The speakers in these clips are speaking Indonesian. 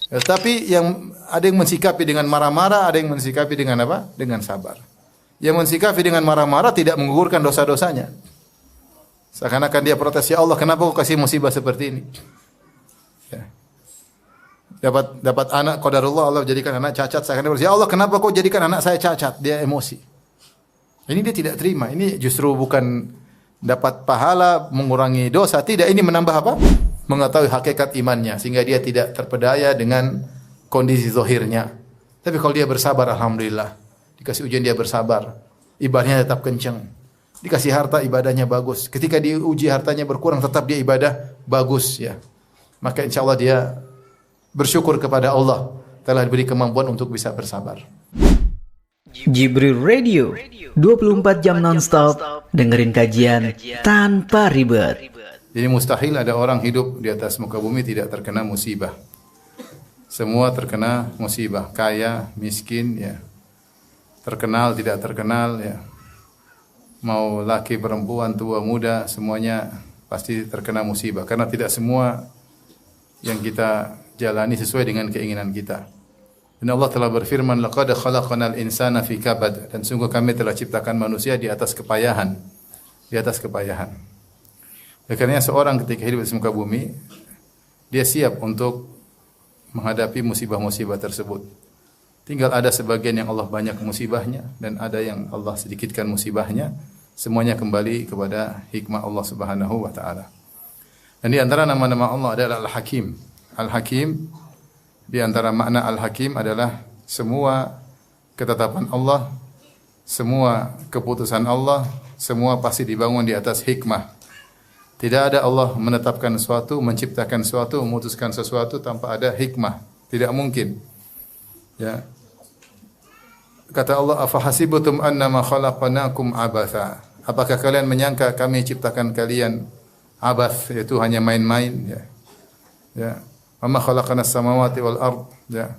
Tapi yang ada yang mensikapi dengan marah-marah, ada yang mensikapi dengan apa? Dengan sabar. Yang mensikapi dengan marah-marah tidak menggugurkan dosa-dosanya. Seakan-akan dia protes, ya Allah, kenapa kau kasih musibah seperti ini? Ya. Dapat anak, qadarullah Allah jadikan anak cacat. Seakan-akan, ya Allah, kenapa kau jadikan anak saya cacat? Dia emosi. Ini dia tidak terima. Ini justru bukan dapat pahala mengurangi dosa. Tidak, ini menambah apa? Mengetahui hakikat imannya sehingga dia tidak terpedaya dengan kondisi zahirnya. Tapi kalau dia bersabar, alhamdulillah. Dikasih ujian dia bersabar, ibadahnya tetap kencang. Dikasih harta, ibadahnya bagus. Ketika diuji hartanya berkurang, tetap dia ibadah bagus ya. Maka insya Allah dia bersyukur kepada Allah telah diberi kemampuan untuk bisa bersabar. Jibril Radio 24 jam nonstop dengerin kajian tanpa ribet. Jadi mustahil ada orang hidup di atas muka bumi tidak terkena musibah. Semua terkena musibah, kaya, miskin, ya. Terkenal, tidak terkenal, ya. Mau laki, perempuan, tua, muda, semuanya pasti terkena musibah. Karena tidak semua yang kita jalani sesuai dengan keinginan kita. Dan Allah telah berfirman, laqad khalaqnal insana fi kabad. Dan sungguh kami telah ciptakan manusia di atas kepayahan. Di atas kepayahan. Karena seorang ketika hidup di muka bumi, dia siap untuk menghadapi musibah-musibah tersebut. Tinggal ada sebagian yang Allah banyak musibahnya dan ada yang Allah sedikitkan musibahnya. Semuanya kembali kepada hikmah Allah Subhanahu wa taala. Dan di antara nama-nama Allah adalah Al-Hakim. Al-Hakim, di antara makna Al-Hakim adalah semua ketetapan Allah, semua keputusan Allah, semua pasti dibangun di atas hikmah. Tidak ada Allah menetapkan sesuatu, menciptakan sesuatu, memutuskan sesuatu tanpa ada hikmah. Tidak mungkin. Ya. Kata Allah, afahasibutum annama khalaqnakum abatha. Apakah kalian menyangka kami ciptakan kalian abath, yaitu hanya main-main, ya. Ya. Wa ma khalaqnas samawati wal ard, ya.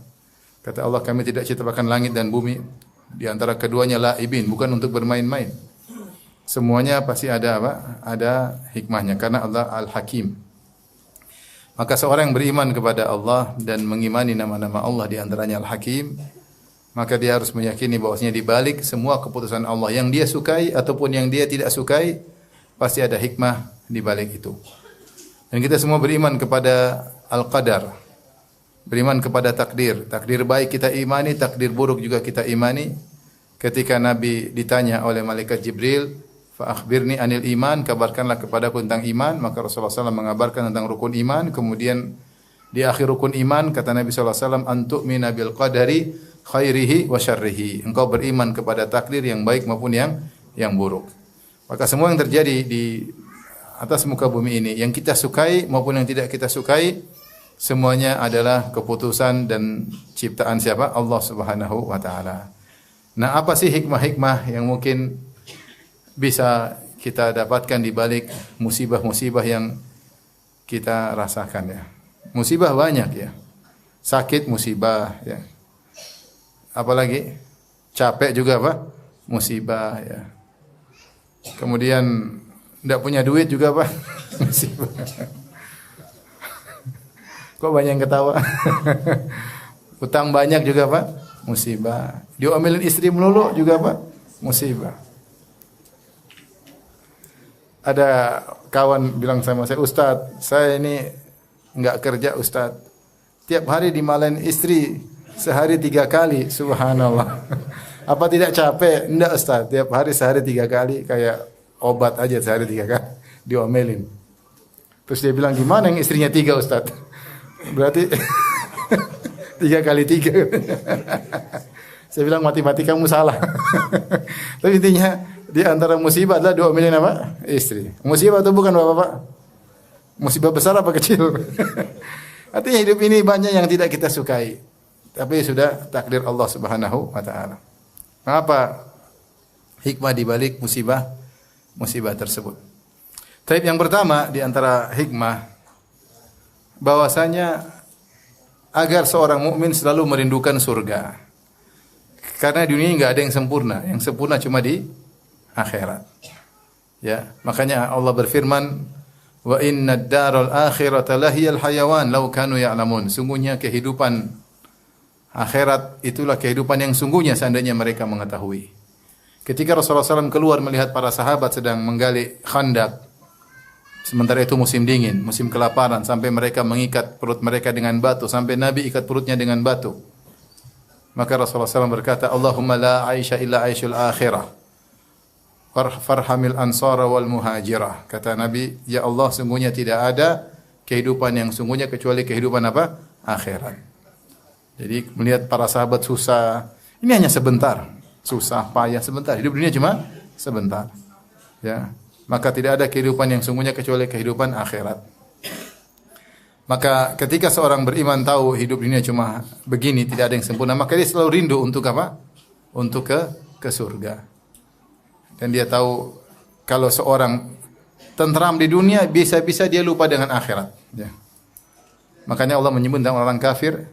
Kata Allah, kami tidak ciptakan langit dan bumi. Di antara keduanya laibin, bukan untuk bermain-main. Semuanya pasti ada apa? Ada hikmahnya karena Allah Al-Hakim. Maka seorang yang beriman kepada Allah dan mengimani nama-nama Allah di antaranya Al-Hakim, maka dia harus meyakini bahwasanya di balik semua keputusan Allah yang dia sukai ataupun yang dia tidak sukai, pasti ada hikmah di balik itu. Dan kita semua beriman kepada Al-Qadar. Beriman kepada takdir. Takdir baik kita imani, takdir buruk juga kita imani. Ketika Nabi ditanya oleh malaikat Jibril, fa akhbirni anil iman, kabarkanlah kepadaku tentang iman, maka Rasulullah SAW mengabarkan tentang rukun iman. Kemudian di akhir rukun iman kata Nabi SAW, antu'mina bil qadari khairihi wa syarrihi. Engkau beriman kepada takdir yang baik maupun yang buruk. Maka semua yang terjadi di atas muka bumi ini, yang kita sukai maupun yang tidak kita sukai, semuanya adalah keputusan dan ciptaan siapa? Allah Subhanahu wa taala. Nah, apa sih hikmah-hikmah yang mungkin bisa kita dapatkan di balik musibah-musibah yang kita rasakan, ya? Musibah banyak, ya. Sakit musibah, ya. Apalagi capek juga apa? Musibah, ya. Kemudian tidak punya duit juga apa? Musibah. Kok banyak yang ketawa? Utang banyak juga apa? Musibah. Diomelin istri melulu juga apa? Musibah. Ada kawan bilang sama saya, Ustadz, saya ini enggak kerja Ustadz. Tiap hari dimarahin istri sehari 3 kali, subhanallah. Apa tidak capek? Enggak Ustadz, tiap hari sehari 3 kali, kayak obat aja sehari 3 kali, diomelin. Terus dia bilang, gimana yang istrinya 3 Ustadz? Berarti 3 kali 3. Saya bilang matematika kamu salah. Tapi intinya di antara musibah adalah diomelin apa? Istri. Musibah itu bukan Bapak-bapak? Musibah besar apa kecil? Artinya hidup ini banyak yang tidak kita sukai. Tapi sudah takdir Allah Subhanahu wa taala. Apa hikmah di balik musibah tersebut? Tapi yang pertama di antara hikmah bahwasanya agar seorang mukmin selalu merindukan surga. Karena di dunia enggak ada yang sempurna. Yang sempurna cuma di akhirat. Ya, makanya Allah berfirman, Wa inna ad-daral akhirata lahiyal hayawan law kanu ya'lamun. Sungguhnya kehidupan akhirat itulah kehidupan yang sungguhnya seandainya mereka mengetahui. Ketika Rasulullah SAW keluar melihat para sahabat sedang menggali khandak, sementara itu musim dingin, musim kelaparan, sampai mereka mengikat perut mereka dengan batu, sampai Nabi ikat perutnya dengan batu. Maka Rasulullah SAW berkata, Allahumma la aisha illa aishul akhirah, farhamil ansara wal muhajirah. Kata Nabi, ya Allah, sungguhnya tidak ada kehidupan yang sungguhnya kecuali kehidupan apa? Akhirat. Jadi melihat para sahabat susah, ini hanya sebentar. Susah, payah sebentar. Hidup dunia cuma sebentar. Ya. Maka tidak ada kehidupan yang sungguhnya kecuali kehidupan akhirat. Maka ketika seorang beriman tahu hidup dunia cuma begini, tidak ada yang sempurna, maka dia selalu rindu untuk apa? Untuk ke surga. Dan dia tahu kalau seorang tentram di dunia, bisa-bisa dia lupa dengan akhirat. Ya. Makanya Allah menyebut tentang orang kafir,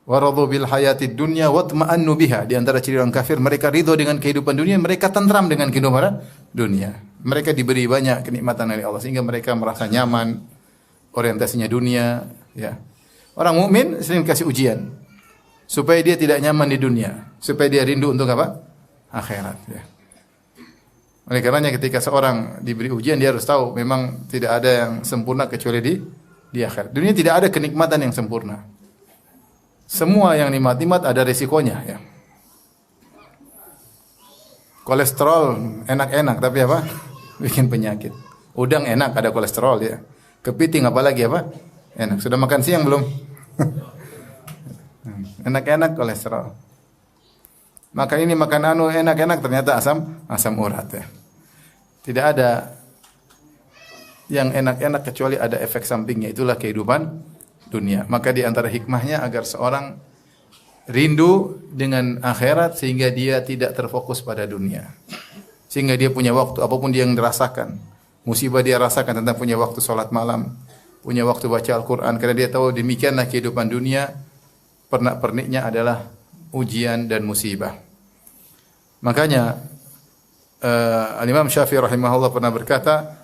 waradhu bil hayatid dunya watma'annu biha. Di antara ciri orang kafir, mereka ridho dengan kehidupan dunia, mereka tentram dengan kehidupan dunia. Mereka diberi banyak kenikmatan oleh Allah sehingga mereka merasa nyaman, orientasinya dunia, ya. Orang mukmin sering kasih ujian supaya dia tidak nyaman di dunia, supaya dia rindu untuk apa? Akhirat, ya. Oleh karenanya ketika seorang diberi ujian, dia harus tahu memang tidak ada yang sempurna kecuali di akhirat. Dunia tidak ada kenikmatan yang sempurna. Semua yang nikmat-nikmat ada resikonya, ya. Kolesterol enak-enak tapi apa? Bikin penyakit. Udang enak, ada kolesterol, ya. Kepiting apalagi apa? Enak. Sudah makan siang belum? Enak-enak kolesterol. Makan ini makan anu enak-enak ternyata asam urat, ya. Tidak ada yang enak-enak kecuali ada efek sampingnya. Itulah kehidupan dunia. Maka di antara hikmahnya agar seorang rindu dengan akhirat sehingga dia tidak terfokus pada dunia. Sehingga dia punya waktu apapun dia yang dirasakan. Musibah dia rasakan tentang punya waktu salat malam, punya waktu baca Al-Qur'an karena dia tahu demikianlah kehidupan dunia, pernak-perniknya adalah ujian dan musibah. Makanya Al-Imam Syafi'i rahimahullah pernah berkata,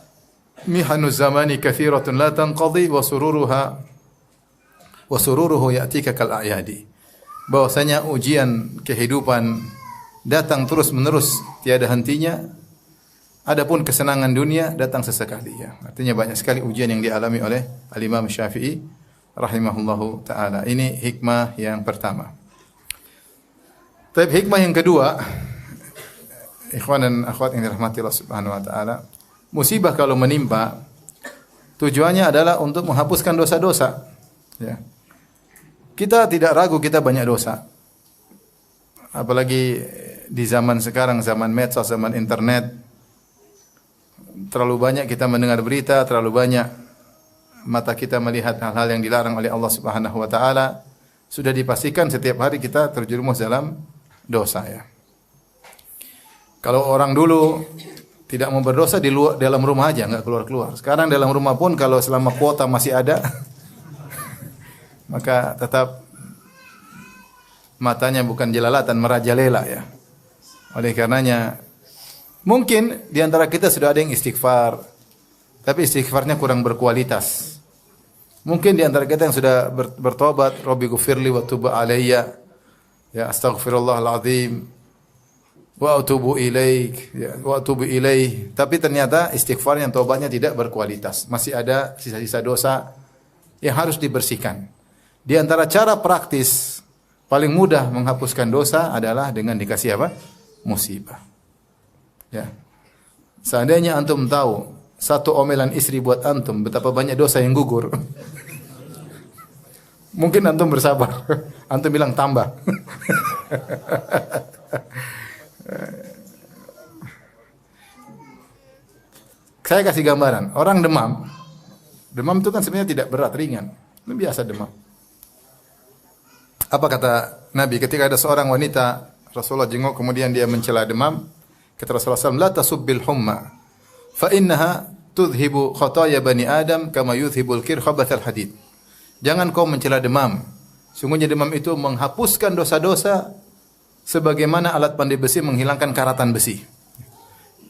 "Mihanu zamani katsiratun la tanqadi wa sururuhu ya'tika kal a'yadi." Bahwasanya ujian kehidupan datang terus-menerus tiada hentinya. Adapun kesenangan dunia datang sesekali, ya. Artinya banyak sekali ujian yang dialami oleh Al-Imam Syafi'i rahimahullahu taala. Ini hikmah yang pertama. Tapi hikmah yang kedua, ikhwan dan akhwat yang dirahmati Allah Subhanahu wa taala, musibah kalau menimpa tujuannya adalah untuk menghapuskan dosa-dosa, ya. Kita tidak ragu kita banyak dosa. Apalagi di zaman sekarang, zaman medsos, zaman internet. Terlalu banyak kita mendengar berita, terlalu banyak mata kita melihat hal-hal yang dilarang oleh Allah Subhanahu wa taala. Sudah dipastikan setiap hari kita terjerumus dalam dosa, ya. Kalau orang dulu tidak mau berdosa di luar, dalam rumah aja, enggak keluar-keluar. Sekarang dalam rumah pun kalau selama kuota masih ada maka tetap matanya bukan jelalatan merajalela, ya. Oleh karenanya mungkin di antara kita sudah ada yang istighfar, tapi istighfarnya kurang berkualitas. Mungkin di antara kita yang sudah bertobat, Rabbi ghufirli wa tub alayya, ya, astaghfirullahal azim wa atubu ilaik, ya, wa atubu ilaih. Tapi ternyata istighfarnya, tobatnya tidak berkualitas. Masih ada sisa-sisa dosa yang harus dibersihkan. Di antara cara praktis paling mudah menghapuskan dosa adalah dengan dikasih apa? Musibah. Ya. Seandainya antum tahu satu omelan istri buat antum betapa banyak dosa yang gugur, mungkin antum bersabar. Antum bilang tambah. Saya kasih gambaran. Orang demam. Demam itu kan sebenarnya tidak berat, ringan. Biasa demam. Apa kata Nabi ketika ada seorang wanita Rasulullah jenguk kemudian dia mencela demam, kata Rasulullah SAW, la tasubbil humma fa innaha tudhibu khataya bani Adam kama yudhibul kir khabathal hadid. Jangan kau mencela demam. Sungguhnya demam itu menghapuskan dosa-dosa sebagaimana alat pandai besi menghilangkan karatan besi.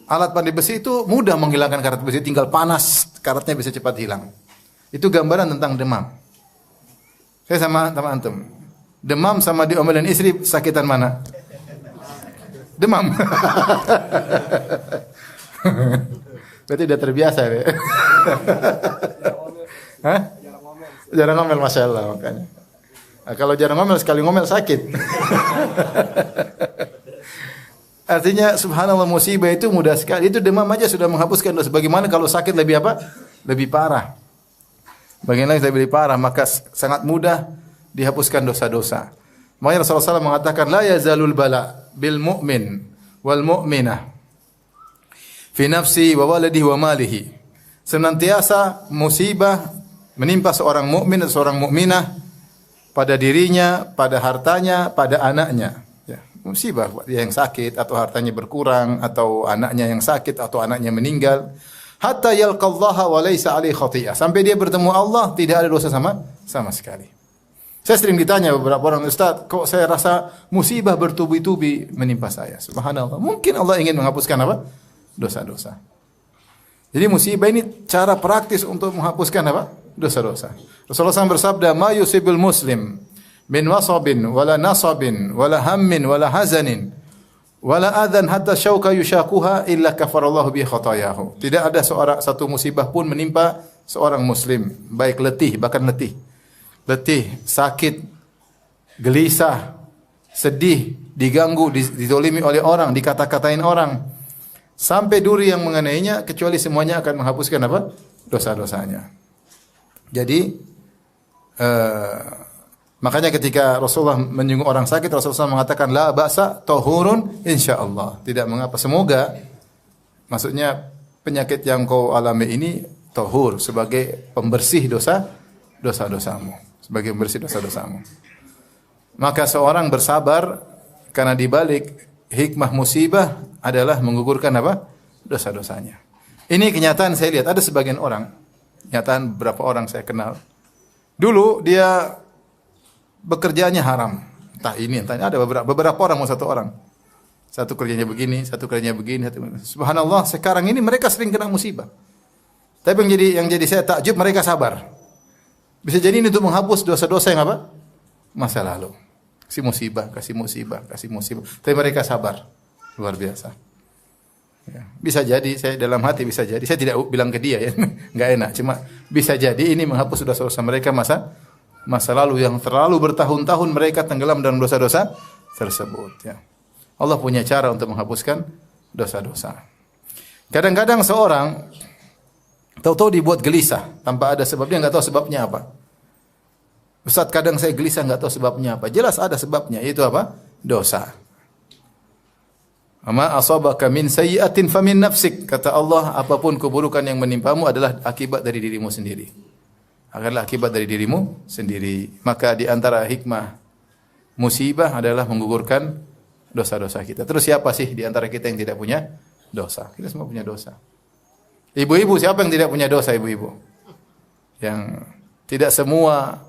Alat pandai besi itu mudah menghilangkan karat besi, tinggal panas, karatnya bisa cepat hilang. Itu gambaran tentang demam. Saya sama antum. Demam sama diomelin istri, sakitan mana? Demam. Berarti udah terbiasa ya. Hah? Jarang ngomel, Masya Allah makanya. Nah, kalau jarang ngomel, sekali ngomel sakit. Artinya subhanallah, musibah itu mudah sekali. Itu demam aja sudah menghapuskan dosa. Bagaimana kalau sakit lebih apa? Lebih parah. Bagaimana lebih parah, maka sangat mudah dihapuskan dosa-dosa. Makanya Rasulullah SAW mengatakan la yazalul bala bil mu'min wal mu'minah fi nafsi wa waladihi wa malihi. Senantiasa musibah menimpa seorang mukmin dan seorang mukminah pada dirinya, pada hartanya, pada anaknya. Ya, musibah dia yang sakit atau hartanya berkurang atau anaknya yang sakit atau anaknya meninggal. Hatta yalqallaha wa laisa alaihi khati'ah. Sampai dia bertemu Allah tidak ada dosa sama sekali. Saya sering ditanya beberapa orang, Ustaz, kok saya rasa musibah bertubi-tubi menimpa saya. Subhanallah. Mungkin Allah ingin menghapuskan apa? Dosa-dosa. Jadi musibah ini cara praktis untuk menghapuskan apa? Dosa-dosa. Rasulullah SAW bersabda, "Ma yusibul muslim min wasabin wala nasabin wala hammin wala hazanin wala adhan hatta syauka yushaquha illa kafarallahu bi khatayahu." Tidak ada satu musibah pun menimpa seorang muslim, baik letih, bahkan letih, sakit, gelisah, sedih, diganggu, dizolimi oleh orang, dikata-katain orang, sampai duri yang mengenainya, kecuali semuanya akan menghapuskan apa? Dosa-dosanya. Jadi makanya ketika Rasulullah menyinggung orang sakit, Rasulullah mengatakan la ba'sa tahurun insyaallah. Tidak mengapa, semoga, maksudnya penyakit yang kau alami ini tahur, sebagai pembersih dosa-dosamu, sebagai pembersih dosa-dosamu. Maka seorang bersabar karena di balik hikmah musibah adalah menggugurkan apa? Dosa-dosanya. Ini kenyataan saya lihat ada sebagian orang, kenyataan beberapa orang saya kenal. Dulu dia bekerjanya haram. Entah ini, entah ini. Ada beberapa orang, mau satu orang. Satu kerjanya begini, satu kerjanya begini. Subhanallah, sekarang ini mereka sering kena musibah. Tapi yang jadi saya takjub, mereka sabar. Bisa jadi ini untuk menghapus dosa-dosa yang apa? Masa lalu. Kasih musibah. Tapi mereka sabar. Luar biasa. Ya. Bisa jadi, saya dalam hati bisa jadi. Saya tidak bilang ke dia ya, nggak enak. Cuma bisa jadi ini menghapus dosa-dosa mereka masa lalu yang terlalu bertahun-tahun mereka tenggelam dalam dosa-dosa tersebut. Ya. Allah punya cara untuk menghapuskan dosa-dosa. Kadang-kadang seorang tahu-tahu dibuat gelisah tanpa ada sebabnya, nggak tahu sebabnya apa. Ustaz, kadang saya gelisah nggak tahu sebabnya apa. Jelas ada sebabnya, yaitu apa? Dosa. Ama asabaka min sayyi'atin famin nafsik. Kata Allah, apapun keburukan yang menimpamu adalah akibat dari dirimu sendiri. Adalah akibat dari dirimu sendiri. Maka di antara hikmah musibah adalah menggugurkan dosa-dosa kita. Terus siapa sih di antara kita yang tidak punya dosa? Kita semua punya dosa. Ibu-ibu, siapa yang tidak punya dosa, ibu-ibu? Yang tidak semua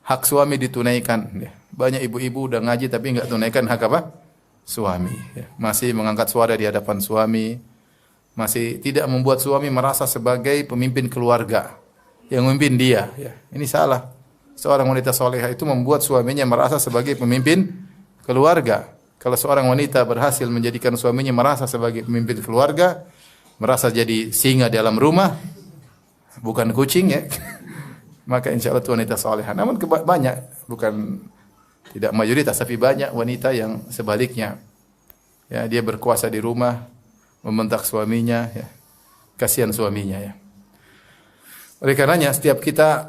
hak suami ditunaikan. Banyak ibu-ibu udah ngaji tapi enggak tunaikan hak apa? Suami. Masih mengangkat suara di hadapan suami. Masih tidak membuat suami merasa sebagai pemimpin keluarga yang memimpin dia. Ini salah. Seorang wanita solehah itu membuat suaminya merasa sebagai pemimpin keluarga. Kalau seorang wanita berhasil menjadikan suaminya merasa sebagai pemimpin keluarga, merasa jadi singa dalam rumah, bukan kucing ya, maka insya Allah itu wanita solehah. Namun banyak, bukan tidak mayoritas, tapi banyak wanita yang sebaliknya. Ya, dia berkuasa di rumah, membentak suaminya, ya. Kasihan suaminya ya. Oleh karenanya setiap kita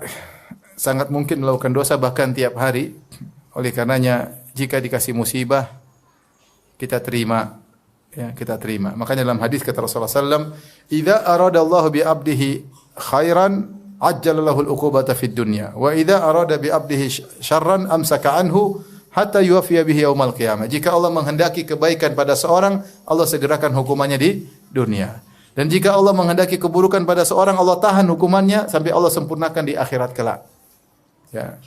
sangat mungkin melakukan dosa bahkan tiap hari. Oleh karenanya jika dikasih musibah kita terima, ya, kita terima. Makanya dalam hadis kata Rasulullah sallallahu alaihi wasallam, "Idza aradallahu bi 'abdihi khairan ajjala lahul uqubata fid dunya wa idza arada bi 'abdihi syarran amsaka anhu hatta yuwaffiya bihi yaumal qiyamah." Jika Allah menghendaki kebaikan pada seorang, Allah segerakan hukumannya di dunia. Dan jika Allah menghendaki keburukan pada seorang, Allah tahan hukumannya sampai Allah sempurnakan di akhirat kelak. Ya.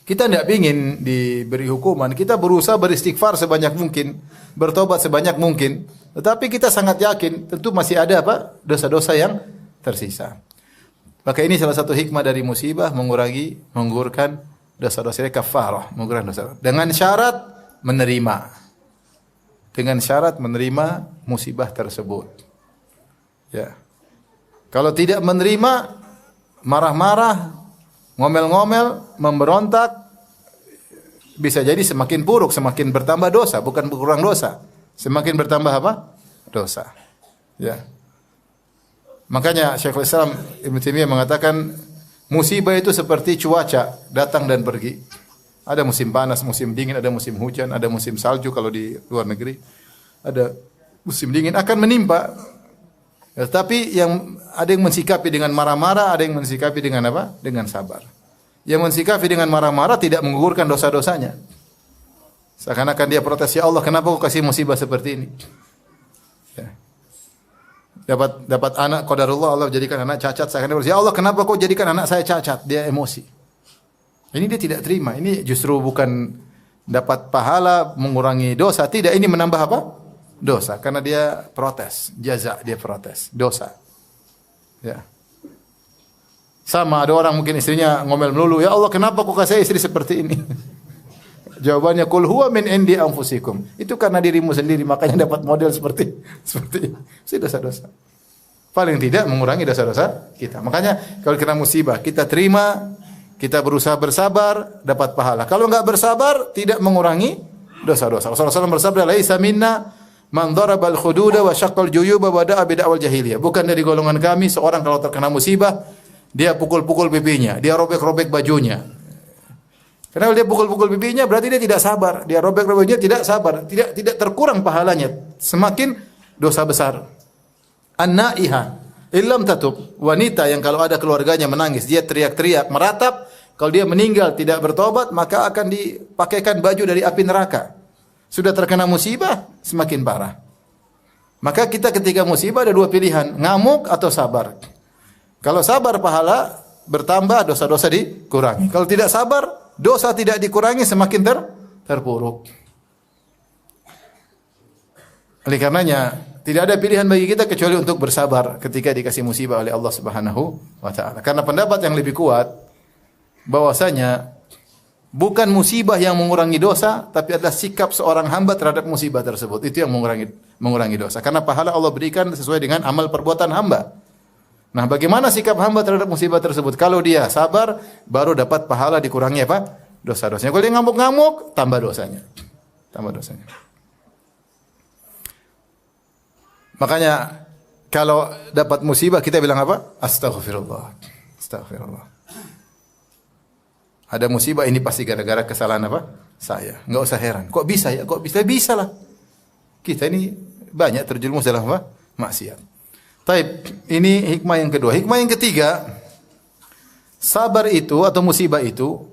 Kita tidak ingin diberi hukuman, kita berusaha beristighfar sebanyak mungkin, bertobat sebanyak mungkin. Tetapi kita sangat yakin tentu masih ada apa? Dosa-dosa yang tersisa. Maka ini salah satu hikmah dari musibah, menggugurkan dosa-dosa, kafarah, menggugurkan dosa. Dengan syarat menerima. Dengan syarat menerima musibah tersebut. Ya. Kalau tidak menerima, marah-marah, ngomel-ngomel, memberontak, bisa jadi semakin buruk, semakin bertambah dosa, bukan berkurang dosa. Semakin bertambah apa? Dosa. Ya. Makanya Syekhul Islam Ibnu Taimiyah mengatakan musibah itu seperti cuaca, datang dan pergi. Ada musim panas, musim dingin, ada musim hujan, ada musim salju kalau di luar negeri. Ada musim dingin akan menimpa. Ya, tapi yang ada yang mensikapi dengan marah-marah, ada yang mensikapi dengan apa? Dengan sabar. Yang mensikapi dengan marah-marah tidak menggugurkan dosa-dosanya. Seakan-akan dia protes, ya Allah, kenapa kau kasih musibah seperti ini? Ya. Dapat anak, qadarullah Allah jadikan anak cacat. Seakan-akan ya Allah, kenapa kau jadikan anak saya cacat? Dia emosi. Ini dia tidak terima. Ini justru bukan dapat pahala mengurangi dosa. Tidak, ini menambah apa? Dosa. Karena dia protes. Jaza, dia protes. Dosa. Ya. Sama ada orang mungkin istrinya ngomel melulu, ya Allah kenapa kau kasih istri seperti ini? Jawabannya kul huwa min indi anfusikum. Itu karena dirimu sendiri, makanya dapat model seperti ini. Dosa-dosa. Paling tidak mengurangi dosa-dosa kita. Makanya kalau kena musibah, kita terima, kita berusaha bersabar, dapat pahala. Kalau enggak bersabar, tidak mengurangi dosa-dosa. Rasulullah SAW bersabda, laisa minna man darabal khududa wa syaqqal juyuba wa da'a bid'awal jahiliyah. Bukan dari golongan kami seorang kalau terkena musibah dia pukul-pukul pipinya, dia robek-robek bajunya. Karena dia pukul-pukul pipinya berarti dia tidak sabar. Dia robek-robek bajunya tidak sabar, tidak terkurang pahalanya. Semakin dosa besar. An-naiha illam tatub, wanita yang kalau ada keluarganya menangis, dia teriak-teriak, meratap, kalau dia meninggal tidak bertobat, maka akan dipakaikan baju dari api neraka. Sudah terkena musibah, semakin parah. Maka kita ketika musibah ada dua pilihan, ngamuk atau sabar. Kalau sabar pahala bertambah, dosa-dosa dikurangi. Kalau tidak sabar, dosa tidak dikurangi, semakin terpuruk. Oleh karenanya, tidak ada pilihan bagi kita kecuali untuk bersabar ketika dikasih musibah oleh Allah Subhanahu wa taala. Karena pendapat yang lebih kuat bahwasanya bukan musibah yang mengurangi dosa, tapi adalah sikap seorang hamba terhadap musibah tersebut. Itu yang mengurangi dosa. Karena pahala Allah berikan sesuai dengan amal perbuatan hamba. Nah, bagaimana sikap hamba terhadap musibah tersebut? Kalau dia sabar, baru dapat pahala, dikurangi apa? Dosa-dosanya. Kalau dia ngamuk-ngamuk, tambah dosanya. Tambah dosanya. Makanya kalau dapat musibah kita bilang apa? Astaghfirullah. Astaghfirullah. Ada musibah ini pasti gara-gara kesalahan apa? Saya. Enggak usah heran. Kok bisa ya? Kok bisa? Bisa lah. Kita ini banyak terjerumus dalam apa? Maksiat. Taib, ini hikmah yang kedua. Hikmah yang ketiga, sabar itu atau musibah itu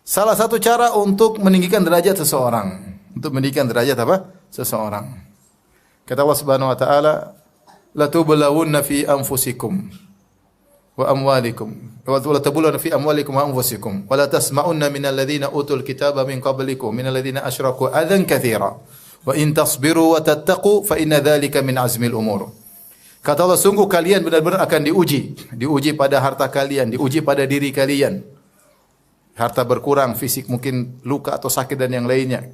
salah satu cara untuk meninggikan derajat seseorang. Untuk meninggikan derajat apa? Seseorang. Kata Allah Subhanahu wa taala, "La tublawunna fi anfusikum wa amwalikum wa la tablawunna fi amwalikum wa anfusikum wa la tasma'unna minal ladzina utul kitaba min qablikum minal ladzina asyraku adzan katsira wa in tasbiru wa tattaqu fa inna dzalika min azmil umur." Kata Allah, sungguh kalian benar-benar akan diuji pada harta kalian, diuji pada diri kalian. Harta berkurang, fisik mungkin luka atau sakit dan yang lainnya.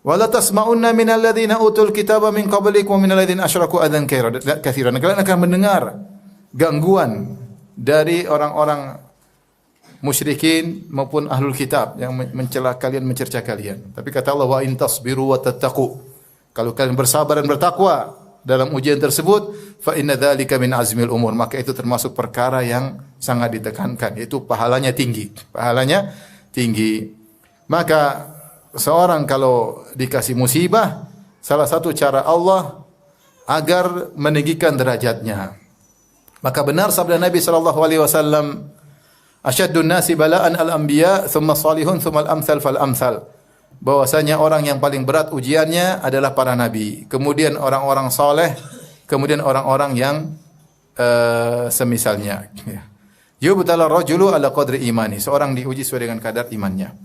Wala tasma'unna minal ladzina utul kitaba min qablikum wa minal ladzina asyraku adzan katsiran. Kalian akan mendengar gangguan dari orang-orang musyrikin maupun ahlul kitab yang mencela kalian, mencerca kalian. Tapi kata Allah, wa in tasbiru wa tattaqu. Kalau kalian bersabar dan bertakwa dalam ujian tersebut, fa inna dzalika min azmil umur, maka itu termasuk perkara yang sangat ditekankan, yaitu pahalanya tinggi. Pahalanya tinggi. Maka seorang kalau dikasih musibah, salah satu cara Allah agar meninggikan derajatnya. Maka benar sabda Nabi sallallahu alaihi wasallam, asyaddun nasi bala'an al-anbiya, thumma salihun, thumma al-amsal fal-amsal. Bahwasanya orang yang paling berat ujiannya adalah para nabi, kemudian orang-orang soleh, kemudian orang-orang yang semisalnya. Yubtala rajulu ala qadri imani, seorang diuji sesuai dengan kadar imannya.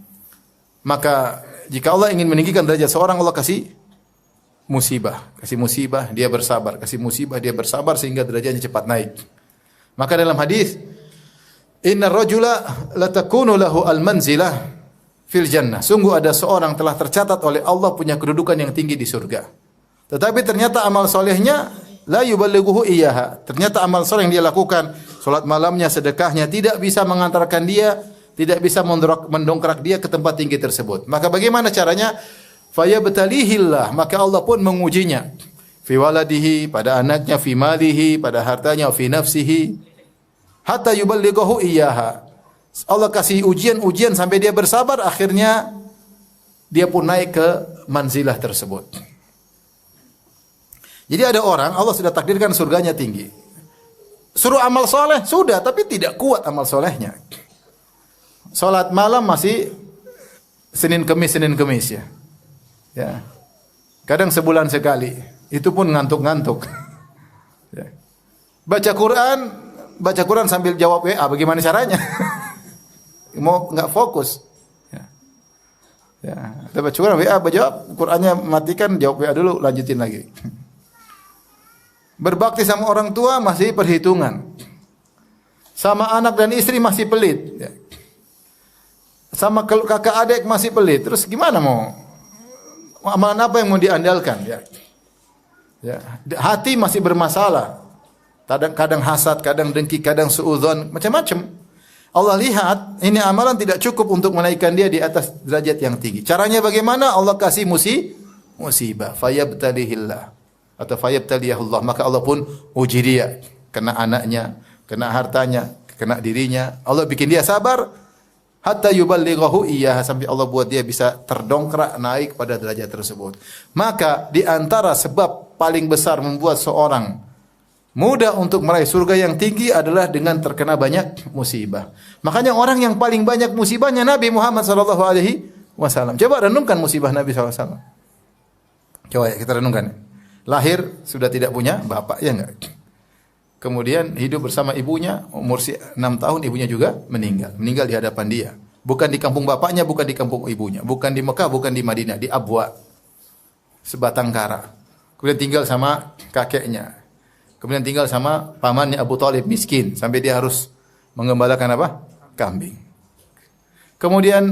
Maka jika Allah ingin meninggikan derajat seorang, Allah kasih musibah, kasih musibah dia bersabar, kasih musibah dia bersabar sehingga derajatnya cepat naik. Maka dalam hadis, innar rajula latakunu lahu al-manzilah fil jannah. Sungguh ada seorang telah tercatat oleh Allah punya kedudukan yang tinggi di surga. Tetapi ternyata amal solehnya la yuballighuhu iyyaha. Ternyata amal soleh yang dia lakukan, salat malamnya, sedekahnya tidak bisa mengantarkan dia, tidak bisa mendongkrak dia ke tempat tinggi tersebut. Maka bagaimana caranya? Fayabtalihillah, maka Allah pun mengujinya. Fi waladihi, pada anaknya, fi malihi, pada hartanya, fi nafsihi, hatta yuballighuhu iyyaha. Allah kasih ujian-ujian sampai dia bersabar, akhirnya dia pun naik ke manzilah tersebut. Jadi ada orang Allah sudah takdirkan surganya tinggi. Suruh amal soleh sudah, tapi tidak kuat amal solehnya. Salat malam masih Senin Kemis ya. Ya. Kadang sebulan sekali. Itu pun ngantuk-ngantuk. Ya. Baca Quran sambil jawab WA, bagaimana caranya? Mau enggak fokus. Ya. Ya, baca Quran WA, jawab, Qurannya matikan, jawab WA dulu, lanjutin lagi. Berbakti sama orang tua masih perhitungan. Sama anak dan istri masih pelit. Ya. Sama kakak adik masih pelit. Terus gimana mau? Amalan apa yang mau diandalkan? Ya. Ya. Hati masih bermasalah. Kadang hasad, kadang dengki, kadang suudzon, macam-macam. Allah lihat ini amalan tidak cukup untuk menaikkan dia di atas derajat yang tinggi. Caranya bagaimana? Allah kasih musibah. Fayabtalihillah. Atau fayabtaliyahullah, maka Allah pun uji dia, kena anaknya, kena hartanya, kena dirinya. Allah bikin dia sabar hatta yuballighahu iyyaha, sampai Allah buat dia bisa terdongkrak naik pada derajat tersebut. Maka di antara sebab paling besar membuat seorang mudah untuk meraih surga yang tinggi adalah dengan terkena banyak musibah. Makanya orang yang paling banyak musibahnya Nabi Muhammad sallallahu alaihi wasallam. Coba renungkan musibah Nabi sallallahu alaihi wasallam. Coba ya, kita renungkan. Lahir sudah tidak punya bapak, ya enggak? Kemudian hidup bersama ibunya, umur 6 tahun ibunya juga meninggal. Meninggal di hadapan dia. Bukan di kampung bapaknya, bukan di kampung ibunya. Bukan di Mekah, bukan di Madinah, di Abwa. Sebatang kara. Kemudian tinggal sama kakeknya. Kemudian tinggal sama pamannya Abu Thalib, miskin. Sampai dia harus mengembalakan apa? Kambing. Kemudian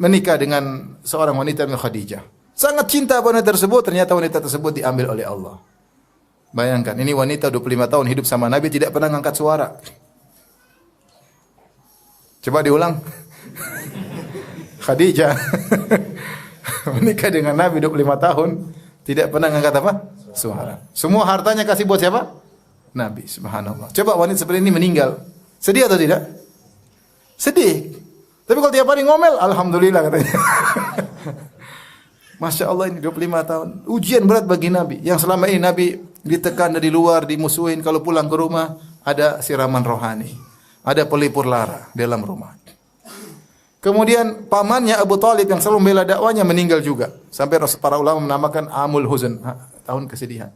menikah dengan seorang wanita namanya Khadijah. Sangat cinta wanita tersebut, ternyata wanita tersebut diambil oleh Allah. Bayangkan, ini wanita 25 tahun hidup sama Nabi, tidak pernah ngangkat suara. Coba diulang. Khadijah menikah dengan Nabi 25 tahun, tidak pernah ngangkat apa? Suara. Semua hartanya kasih buat siapa? Nabi, subhanallah. Coba wanita seperti ini meninggal. Sedih atau tidak? Sedih. Tapi kalau tiap hari ngomel, alhamdulillah katanya. Masya Allah, ini 25 tahun. Ujian berat bagi Nabi. Yang selama ini Nabi ditekan dari luar, dimusuhin. Kalau pulang ke rumah, ada siraman rohani. Ada pelipur lara dalam rumah. Kemudian pamannya Abu Thalib yang selalu membela dakwanya meninggal juga. Sampai para ulama menamakan Amul Huzn, tahun kesedihan.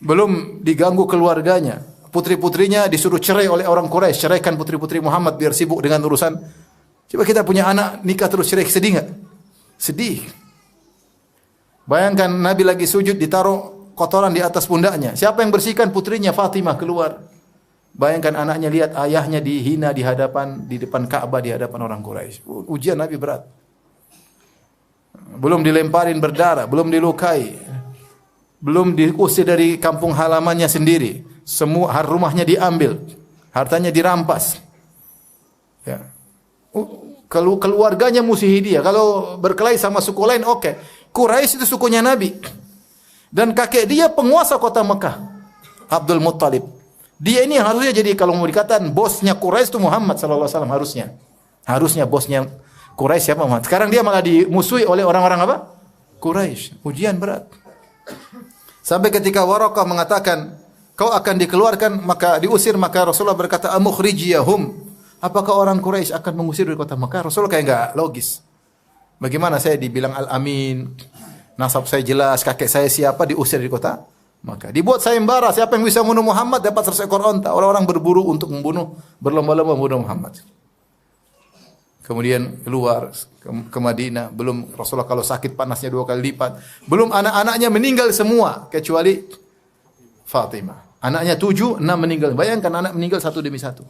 Belum diganggu keluarganya. Putri-putrinya disuruh cerai oleh orang Quraisy. Ceraikan putri-putri Muhammad biar sibuk dengan urusan. Coba kita punya anak, nikah terus cerai, sedih enggak? Sedih. Bayangkan Nabi lagi sujud, ditaruh kotoran di atas pundaknya. Siapa yang bersihkan? Putrinya Fatimah keluar. Bayangkan anaknya lihat ayahnya dihina di depan Ka'bah, di hadapan orang Quraisy. Ujian Nabi berat. Belum dilemparin berdarah, belum dilukai. Belum diusir dari kampung halamannya sendiri. Semua rumahnya diambil, hartanya dirampas. Ya. Keluarganya musuhi dia. Kalau berkelahi sama suku lain, oke. Quraisy itu sukunya Nabi. Dan kakek dia penguasa kota Mekah, Abdul Muttalib. Dia ini yang harusnya jadi, kalau mau dikatakan bosnya Quraisy itu Muhammad sallallahu alaihi wasallam harusnya. Harusnya bosnya Quraisy siapa Muhammad. Sekarang dia malah dimusuhi oleh orang-orang apa? Quraisy. Ujian berat. Sampai ketika Waraqah mengatakan, kau akan dikeluarkan, maka diusir, maka Rasulullah berkata, amukhrijiyahum. Apakah orang Quraisy akan mengusir dari kota Mekah? Rasulullah kayak enggak logis. Bagaimana saya dibilang Al-Amin, nasab saya jelas, kakek saya siapa, diusir dari kota Mekah. Dibuat sayembara, siapa yang bisa membunuh Muhammad dapat 100 ekor onta. Orang-orang berburu untuk membunuh, berlomba-lomba membunuh Muhammad. kemudian keluar ke Madinah. Belum Rasulullah kalau sakit panasnya 2 kali lipat. Belum anak-anaknya meninggal semua kecuali Fatimah. Anaknya 7, 6 meninggal. Bayangkan anak meninggal satu demi satu.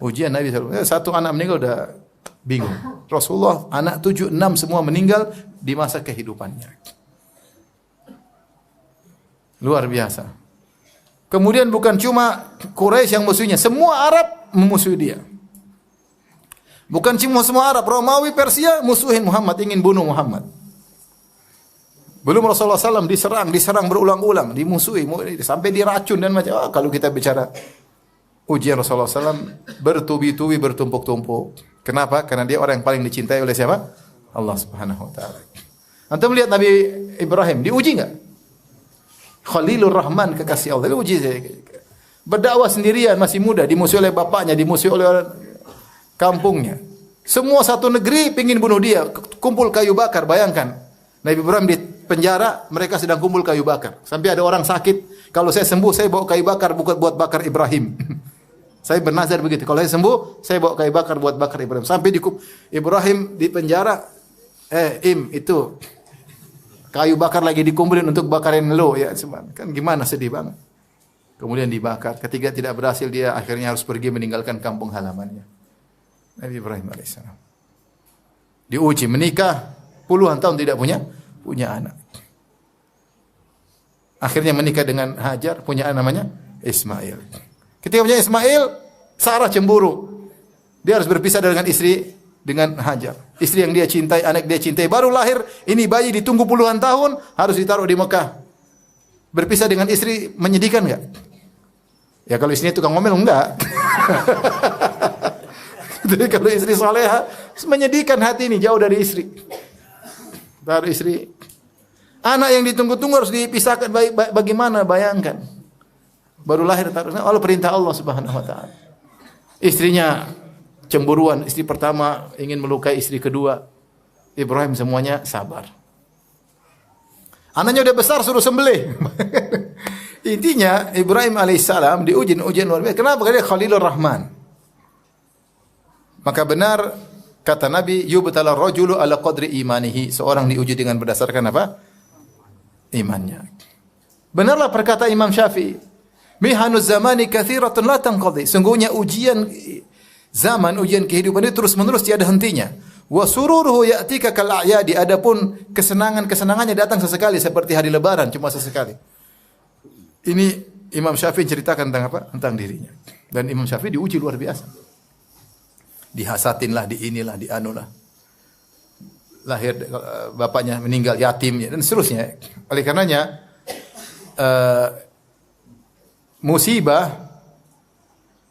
Ujian Nabi SAW. Satu anak meninggal udah bingung. Rasulullah anak 7, 6 semua meninggal di masa kehidupannya. Luar biasa. Kemudian bukan cuma Quraisy yang musuhnya, semua Arab memusuhi dia. Bukan cuma semua Arab, Romawi, Persia musuhin Muhammad, ingin bunuh Muhammad. Belum Rasulullah SAW diserang berulang-ulang, dimusuhi, sampai diracun dan macam. Kalau kita bicara ujian Rasulullah SAW bertubi-tubi, bertumpuk-tumpuk. Kenapa? Karena dia orang yang paling dicintai oleh siapa? Allah Subhanahu Wa Taala. Antum melihat Nabi Ibrahim diuji enggak? Khalilur Rahman, kekasih Allah, diuji. Berdakwah sendirian, masih muda, dimusuhi oleh bapaknya, dimusuhi oleh kampungnya. Semua satu negeri pingin bunuh dia, kumpul kayu bakar. Bayangkan, Nabi Ibrahim di penjara, mereka sedang kumpul kayu bakar. Sampai ada orang sakit, kalau saya sembuh, saya bawa kayu bakar buat bakar Ibrahim. Saya bernazar begitu, kalau saya sembuh, saya bawa kayu bakar buat bakar Ibrahim. Sampai Ibrahim di penjara, itu kayu bakar lagi dikumpulin untuk bakarin lo, ya kan gimana, sedih banget. Kemudian dibakar. Ketika tidak berhasil, dia akhirnya harus pergi meninggalkan kampung halamannya. Nabi Ibrahim alaihissalam diuji, menikah puluhan tahun tidak punya anak. Akhirnya menikah dengan Hajar, punya anak namanya Ismail. Ketika punya Ismail, Sarah cemburu. Dia harus berpisah dengan Hajar. Istri yang dia cintai, anak dia cintai, baru lahir, ini bayi ditunggu puluhan tahun, harus ditaruh di Mekah. Berpisah dengan istri menyedihkan enggak? Ya kalau istrinya tukang ngomel enggak. Jadi kalau istri soleha, menyedihkan hati ini, jauh dari istri. Taruh istri. Anak yang ditunggu-tunggu harus dipisahkan, bagaimana, bayangkan. Baru lahir, taruh. Allah, perintah Allah Subhanahu Wa Taala. Istrinya cemburuan, istri pertama ingin melukai istri kedua. Ibrahim semuanya sabar. Anaknya udah besar, suruh sembelih. Intinya Ibrahim alaihissalam diuji ujian luar biasa. Kenapa? Karena dia Khalilur Rahman. Maka benar kata Nabi, yubtala rajulu ala qadri imanihi. Seorang diuji dengan berdasarkan apa? Imannya. Benarlah perkata Imam Syafi'i. Mihanuz zamani kathiratun la tanqadhi. Sungguhnya ujian zaman, ujian kehidupan itu terus-menerus tiada hentinya. Wa sururuhu ya'tika kal a'yadi. Adapun kesenangannya datang sesekali seperti hari lebaran, cuma sesekali. Ini Imam Syafi'i ceritakan tentang apa? Tentang dirinya. Dan Imam Syafi'i diuji luar biasa. Dihasatin lah, di inilah, di anulah. Lahir bapaknya meninggal yatim dan seterusnya. Oleh karenanya musibah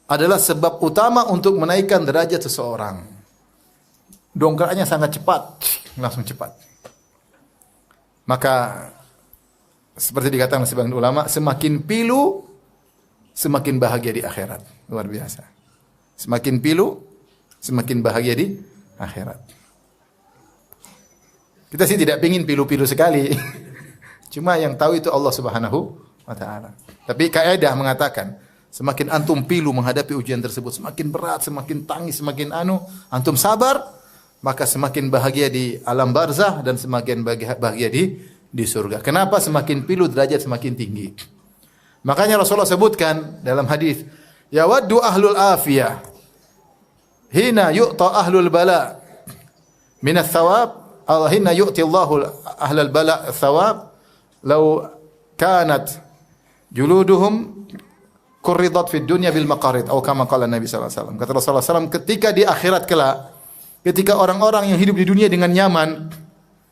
adalah sebab utama untuk menaikkan derajat seseorang. Dongkraknya sangat cepat, langsung cepat. Maka seperti dikatakan sebagian ulama, semakin pilu semakin bahagia di akhirat. Luar biasa. Semakin pilu semakin bahagia di akhirat. Kita sih tidak ingin pilu-pilu sekali. Cuma yang tahu itu Allah Subhanahu wa Ta'ala. Tapi kaidah mengatakan, semakin antum pilu menghadapi ujian tersebut, semakin berat, semakin tangis, semakin antum sabar, maka semakin bahagia di alam barzah dan semakin bahagia di surga. Kenapa? Semakin pilu derajat semakin tinggi. Makanya Rasulullah sebutkan dalam hadis, yawaddu ahlul afiyah hina yu'ta ahlul bala min ats-tsawab, hina yu'ti Allahu ahlal bala ats-tsawab law kanat juluduhum kurridat fid dunya bil maqarid atau kama qala Nabi sallallahu alaihi wasallam. Kata Rasulullah SAW, ketika di akhirat kelak, ketika orang-orang yang hidup di dunia dengan nyaman,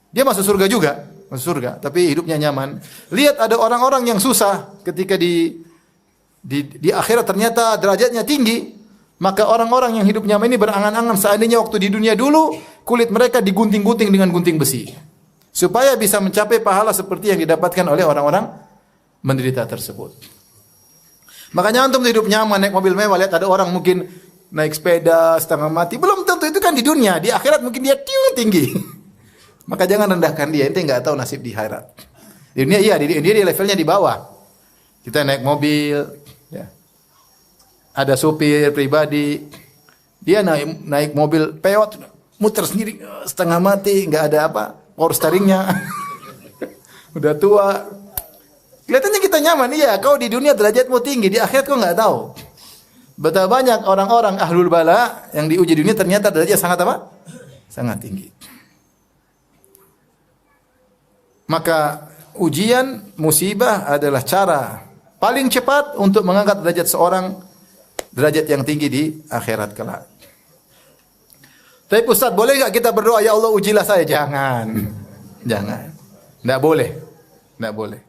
dia masuk surga juga, masuk surga, tapi hidupnya nyaman. Lihat ada orang-orang yang susah ketika di akhirat ternyata derajatnya tinggi. Maka orang-orang yang hidup nyaman ini berangan-angan seandainya waktu di dunia dulu kulit mereka digunting-gunting dengan gunting besi supaya bisa mencapai pahala seperti yang didapatkan oleh orang-orang menderita tersebut. Makanya antum hidup nyaman naik mobil mewah, lihat ada orang mungkin naik sepeda setengah mati, belum tentu itu kan di dunia, di akhirat mungkin dia tinggi. Maka jangan rendahkan dia, ente enggak tahu nasib di akhirat. Di dunia iya, di levelnya di bawah. Kita naik mobil, ya. Ada supir pribadi, Dia naik mobil peot, muter sendiri, setengah mati, nggak ada apa, power steeringnya. Udah tua. Kelihatannya kita nyaman. Iya, kau di dunia derajatmu tinggi, di akhirat kau nggak tahu. Betapa banyak orang-orang ahlul bala yang diuji dunia ternyata derajat sangat apa? Sangat tinggi. Maka ujian, musibah adalah cara paling cepat untuk mengangkat derajat seorang, derajat yang tinggi di akhirat kelak. Tapi Ustaz, boleh enggak kita berdoa, ya Allah ujilah saya? Jangan. Jangan. Enggak boleh. Enggak boleh.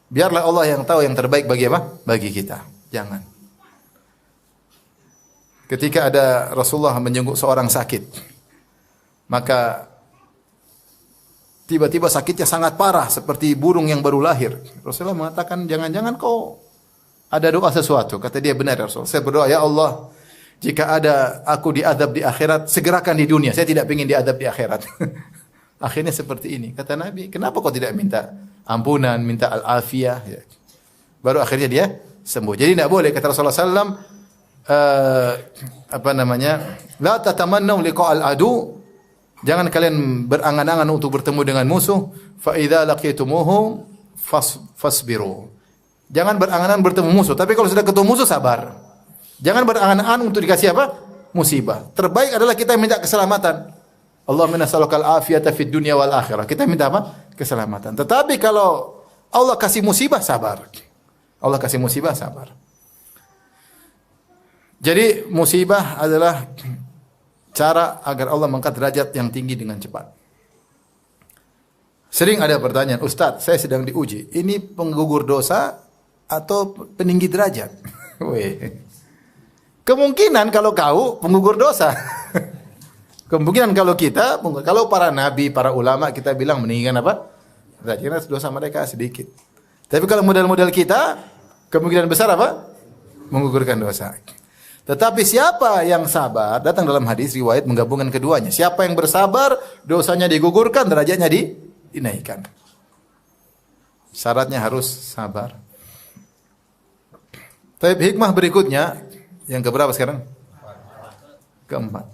Biarlah Allah yang tahu yang terbaik bagi apa? Bagi kita. Jangan. Ketika ada Rasulullah menjenguk seorang sakit, maka tiba-tiba sakitnya sangat parah seperti burung yang baru lahir. Rasulullah mengatakan, jangan-jangan kau ada doa sesuatu. Kata dia, benar ya Rasul. Saya berdoa, ya Allah, jika ada aku diadab di akhirat, segerakan di dunia. Saya tidak ingin diadab di akhirat. Akhirnya seperti ini. Kata Nabi, kenapa kau tidak minta ampunan, minta al-afiyah? Ya. Baru akhirnya dia sembuh. Jadi tidak boleh, kata Rasulullah SAW, la tatamannaw liqa'al adu. Jangan kalian berangan-angan untuk bertemu dengan musuh. Fa idza laqitumuhu fasbiru. Jangan berangan-angan bertemu musuh, tapi kalau sudah ketemu musuh sabar. Jangan berangan-angan untuk dikasih apa? Musibah. Terbaik adalah kita minta keselamatan. Allahumma nas'alukal afiyata fid dunya wal akhirah. Kita minta apa? Keselamatan. Tetapi kalau Allah kasih musibah, sabar. Allah kasih musibah, sabar. Jadi musibah adalah cara agar Allah mengangkat derajat yang tinggi dengan cepat. Sering ada pertanyaan, Ustaz, saya sedang diuji. Ini penggugur dosa atau peninggi derajat? Kemungkinan kalau kau penggugur dosa. Kemungkinan kalau kita, kalau para nabi, para ulama kita bilang meninggikan apa? Derajat dosa mereka sedikit. Tapi kalau model-model kita, kemungkinan besar apa? Menggugurkan dosa. Tetapi siapa yang sabar, datang dalam hadis riwayat menggabungkan keduanya. Siapa yang bersabar, dosanya digugurkan, derajatnya dinaikkan. Syaratnya harus sabar. Tapi hikmah berikutnya, yang keberapa sekarang? Keempat.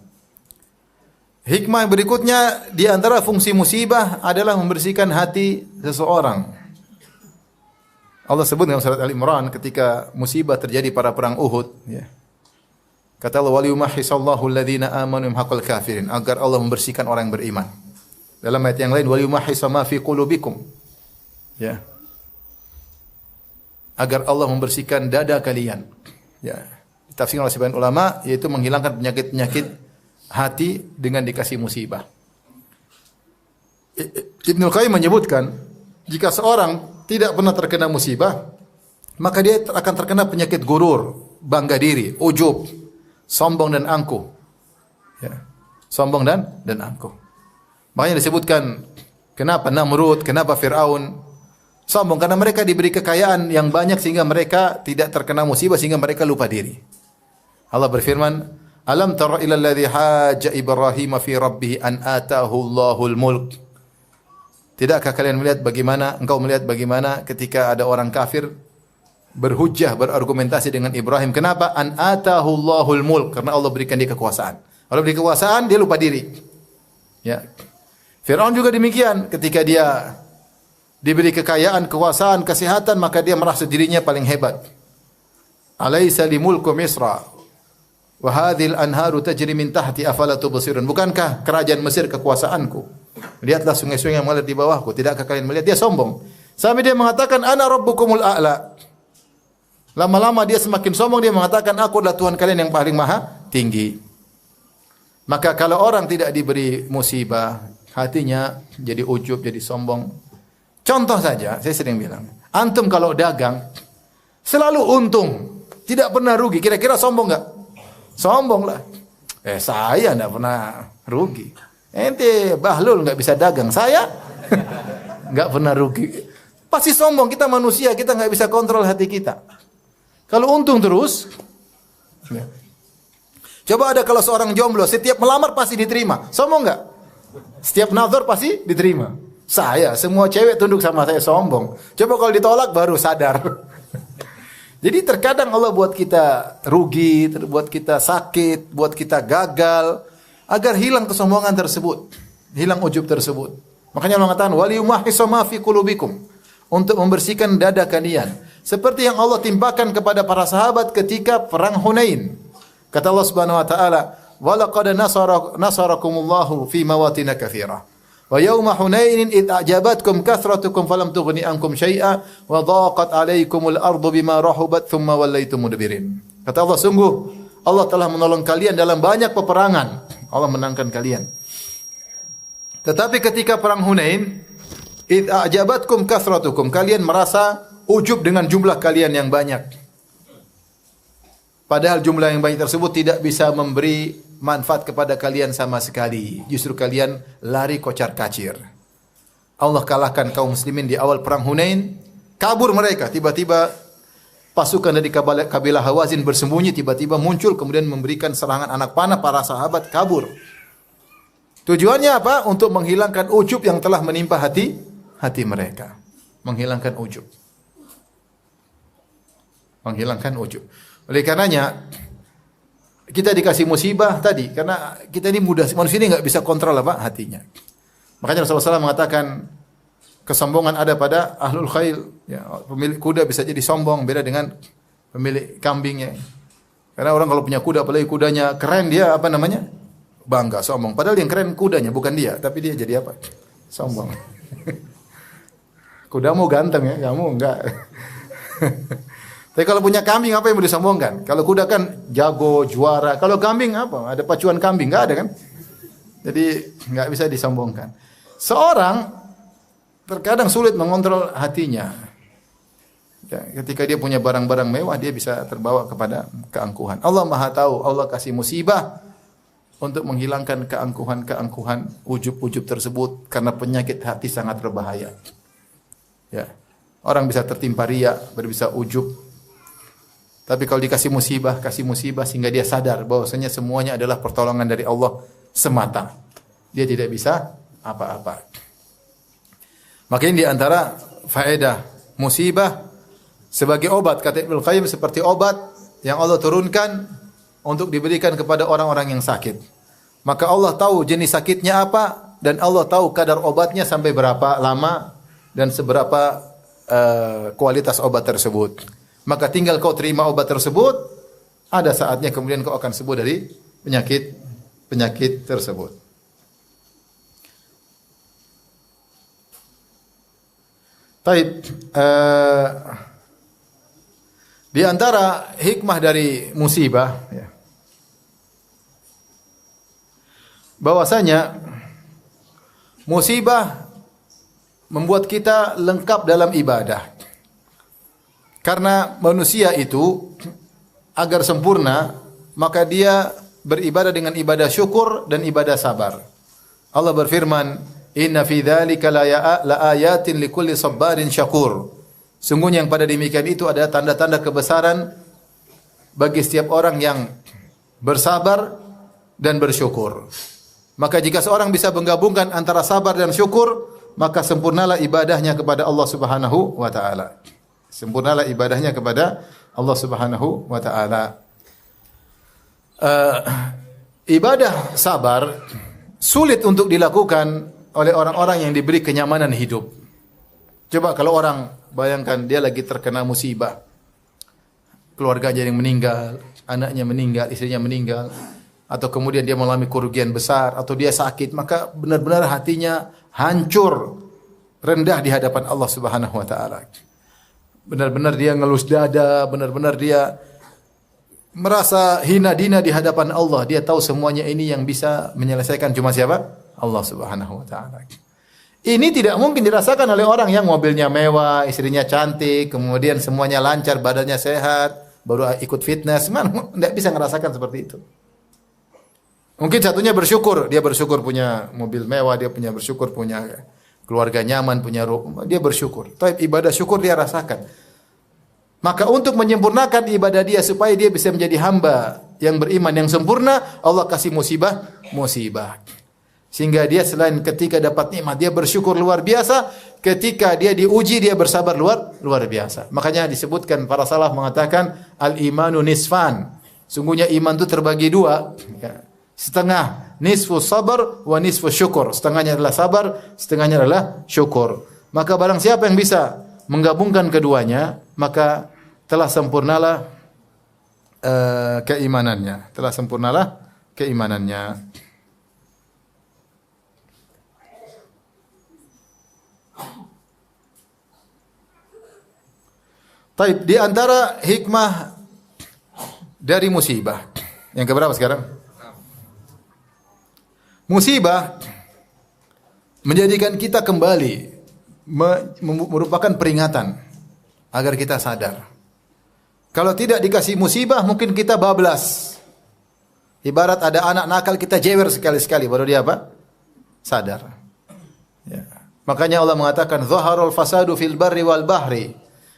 Hikmah berikutnya, di antara fungsi musibah adalah membersihkan hati seseorang. Allah sebut dalam surat Al-Imran ketika musibah terjadi pada perang Uhud, ya. Kata Allah, waliyumahhisallahu alladhina amanu yamhaqal kafirin, agar Allah membersihkan orang yang beriman. Dalam ayat yang lain, waliyumahhisa ma fi qulubikum, ya, agar Allah membersihkan dada kalian, ya. Ditafsirkan oleh sebagian ulama, yaitu menghilangkan penyakit-penyakit hati dengan dikasih musibah. Ibnu Qayyim menyebutkan, jika seorang tidak pernah terkena musibah, maka dia akan terkena penyakit gurur, bangga diri, ujub, sombong dan angkuh. Ya. Sombong dan angkuh. Makanya disebutkan, kenapa Namrud, kenapa Fir'aun sombong? Karena mereka diberi kekayaan yang banyak sehingga mereka tidak terkena musibah, sehingga mereka lupa diri. Allah berfirman, alam tara ila alladhi haja Ibrahim fi rabbih an atahu Allahul mulk. Tidakkah kalian melihat bagaimana, engkau melihat bagaimana ketika ada orang kafir berhujjah, berargumentasi dengan Ibrahim. Kenapa? An atahu Allahul mulk, karena Allah berikan dia kekuasaan. Allah beri kekuasaan, dia lupa diri. Ya. Fir'aun juga demikian, ketika dia diberi kekayaan, kekuasaan, kesehatan, maka dia merasa dirinya paling hebat. Alaysa li mulku Misra wa hadhil anharu tajri min tahti afala tubsirun. Bukankah kerajaan Mesir kekuasaanku? Lihatlah sungai-sungai yang mengalir di bawahku. Tidakkah kalian melihat? Dia sombong. Sampai dia mengatakan ana rabbukumul a'la. Lama-lama dia semakin sombong, dia mengatakan aku adalah Tuhan kalian yang paling maha tinggi. Maka kalau orang tidak diberi musibah, hatinya jadi ujub, jadi sombong. Contoh saja, saya sering bilang, antum kalau dagang selalu untung, tidak pernah rugi. Kira-kira sombong enggak? Sombong lah. Saya enggak pernah rugi. Ente bahlul enggak bisa dagang, saya enggak pernah rugi. Pasti sombong, kita manusia, kita enggak bisa kontrol hati kita. Kalau untung terus, ya. Coba ada kalau seorang jomblo, setiap melamar pasti diterima. Sombong enggak? Setiap nazar pasti diterima. Saya, semua cewek tunduk sama saya, sombong. Coba kalau ditolak baru sadar. Jadi terkadang Allah buat kita rugi, buat kita sakit, buat kita gagal, agar hilang kesombongan tersebut, hilang ujub tersebut. Makanya Allah mengatakan, waliyumahhisa ma fi qulubikum, untuk membersihkan dada kalian. Seperti yang Allah timpakan kepada para sahabat ketika perang Hunain. Kata Allah Subhanahu wa taala, "Wa laqad nasarakumullahu fi mawatin katsirah. Wa yawma Hunainin id a'jabatkum kathratukum falam tughni ankum syai'a wa dhaqat 'alaikumul ardu bima rahubat thumma wallaytum mudbirin." Kata Allah, sungguh Allah telah menolong kalian dalam banyak peperangan. Allah menangkan kalian. Tetapi ketika perang Hunain, id a'jabatkum kathratukum, kalian merasa ujub dengan jumlah kalian yang banyak. Padahal jumlah yang banyak tersebut tidak bisa memberi manfaat kepada kalian sama sekali. Justru kalian lari kocar-kacir. Allah kalahkan kaum muslimin di awal perang Hunain. Kabur mereka. Tiba-tiba pasukan dari kabilah Hawazin bersembunyi. Tiba-tiba muncul kemudian memberikan serangan anak panah. Para sahabat kabur. Tujuannya apa? Untuk menghilangkan ujub yang telah menimpa hati mereka. Menghilangkan ujub. Menghilangkan ujub. Oleh karenanya kita dikasih musibah tadi karena kita ini mudah, manusia ini enggak bisa kontrol apa hatinya. Makanya Rasulullah SAW mengatakan kesombongan ada pada ahlul khail, ya, pemilik kuda bisa jadi sombong, beda dengan pemilik kambing ya. Karena orang kalau punya kuda apalagi kudanya keren, dia apa namanya? Bangga, sombong. Padahal yang keren kudanya bukan dia, tapi dia jadi apa? Sombong. Kudamu ganteng ya, kamu enggak. Tapi kalau punya kambing apa yang mau disombongkan? Kalau kuda kan jago, juara. Kalau kambing apa? Ada pacuan kambing? Enggak ada kan? Jadi enggak bisa disombongkan. Seorang terkadang sulit mengontrol hatinya. Ya, ketika dia punya barang-barang mewah, dia bisa terbawa kepada keangkuhan. Allah Maha tahu, Allah kasih musibah untuk menghilangkan keangkuhan-keangkuhan, ujub-ujub tersebut karena penyakit hati sangat berbahaya. Ya. Orang bisa tertimpa riya, bisa ujub. Tapi kalau dikasih musibah, kasih musibah sehingga dia sadar bahwasanya semuanya adalah pertolongan dari Allah semata. Dia tidak bisa apa-apa. Makanya di antara faedah musibah sebagai obat, kata Ibnu Qayyim, seperti obat yang Allah turunkan untuk diberikan kepada orang-orang yang sakit. Maka Allah tahu jenis sakitnya apa dan Allah tahu kadar obatnya sampai berapa lama dan seberapa kualitas obat tersebut. Maka tinggal kau terima obat tersebut, ada saatnya kemudian kau akan sembuh dari penyakit tersebut. Taib, di antara hikmah dari musibah, ya, bahwasanya musibah membuat kita lengkap dalam ibadah. Karena manusia itu agar sempurna, maka dia beribadah dengan ibadah syukur dan ibadah sabar. Allah berfirman, "Inna fi dzalika la ayatin likulli sabarin syakur." Sungguhnya yang pada demikian itu ada tanda-tanda kebesaran bagi setiap orang yang bersabar dan bersyukur. Maka jika seorang bisa menggabungkan antara sabar dan syukur, maka sempurnalah ibadahnya kepada Allah Subhanahu wa taala. Sempurnalah ibadahnya kepada Allah Subhanahu wa taala. Ibadah sabar sulit untuk dilakukan oleh orang-orang yang diberi kenyamanan hidup. Coba kalau orang bayangkan dia lagi terkena musibah. Keluarganya yang meninggal, anaknya meninggal, istrinya meninggal, atau kemudian dia mengalami kerugian besar atau dia sakit, maka benar-benar hatinya hancur, rendah di hadapan Allah Subhanahu wa taala. Benar-benar dia ngelus dada, benar-benar dia merasa hina dina di hadapan Allah. Dia tahu semuanya ini yang bisa menyelesaikan cuma siapa? Allah Subhanahu wa taala. Ini tidak mungkin dirasakan oleh orang yang mobilnya mewah, istrinya cantik, kemudian semuanya lancar, badannya sehat, baru ikut fitness. Mana enggak bisa merasakan seperti itu. Mungkin satunya bersyukur, dia bersyukur punya mobil mewah, dia bersyukur punya keluarga nyaman, punya rumah, dia bersyukur. Tapi ibadah syukur dia rasakan. Maka untuk menyempurnakan ibadah dia supaya dia bisa menjadi hamba yang beriman yang sempurna, Allah kasih musibah. Sehingga dia selain ketika dapat nikmat dia bersyukur luar biasa, ketika dia diuji dia bersabar luar biasa. Makanya disebutkan para salaf mengatakan al-imanu nisfan. Sungguhnya iman itu terbagi dua. Ya. Setengah nisfu sabar wa nisfu syukur. Setengahnya adalah sabar, setengahnya adalah syukur. Maka barang siapa yang bisa menggabungkan keduanya, maka telah sempurnalah keimanannya. Telah sempurnalah keimanannya. Taib, di antara hikmah dari musibah. Yang keberapa sekarang? Musibah menjadikan kita kembali merupakan peringatan agar kita sadar. Kalau tidak dikasih musibah mungkin kita bablas. Ibarat ada anak nakal kita jewer sekali-sekali baru dia apa? Sadar. Ya. Makanya Allah mengatakan zaharul fasadu fil barri wal bahri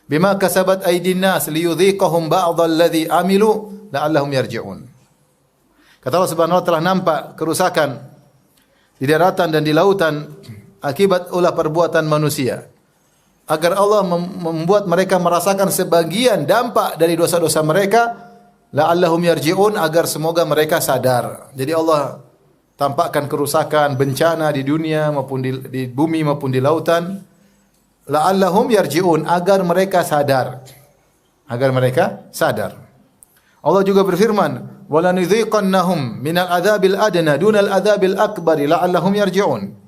bima kasabat aydin nas liyudhiqahum ba'dalladzi amilu la'allahum yarji'un. Kata Allah Subhanahu wa taala, nampak kerusakan di daratan dan di lautan akibat ulah perbuatan manusia. Agar Allah membuat mereka merasakan sebagian dampak dari dosa-dosa mereka, la'allahum yarji'un, agar semoga mereka sadar. Jadi Allah tampakkan kerusakan, bencana di dunia maupun di bumi maupun di lautan. La'allahum yarji'un, agar mereka sadar. Agar mereka sadar. Allah juga berfirman, "Wala nudhiqannahum minal adzabil adna dunal adzabil akbari la'allahum yarji'un."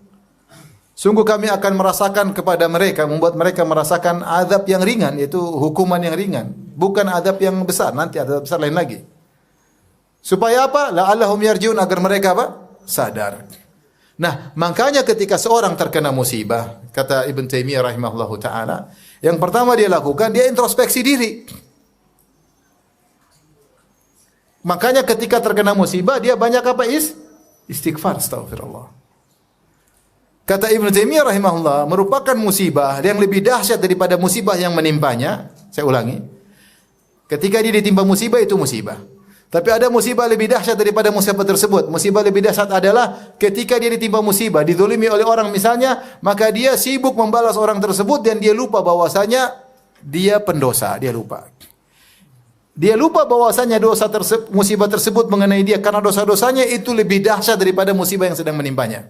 Sungguh kami akan merasakan kepada mereka, membuat mereka merasakan azab yang ringan, yaitu hukuman yang ringan, bukan azab yang besar, nanti azab besar lain lagi. Supaya apa? La'allahum yarji'un, agar mereka apa? Sadar. Nah, makanya ketika seorang terkena musibah, kata Ibn Taimiyah rahimahullahu taala, yang pertama dia lakukan, dia introspeksi diri. Makanya ketika terkena musibah, dia banyak apa? Istighfar, astagfirullah. Kata Ibn Taimiyah rahimahullah, merupakan musibah yang lebih dahsyat daripada musibah yang menimpanya. Saya ulangi. Ketika dia ditimpa musibah, itu musibah. Tapi ada musibah lebih dahsyat daripada musibah tersebut. Musibah lebih dahsyat adalah ketika dia ditimpa musibah, dizalimi oleh orang misalnya, maka dia sibuk membalas orang tersebut dan dia lupa bahwasanya dia pendosa, dia lupa. Dia lupa bahwasanya musibah tersebut mengenai dia karena dosa-dosanya itu lebih dahsyat daripada musibah yang sedang menimpanya.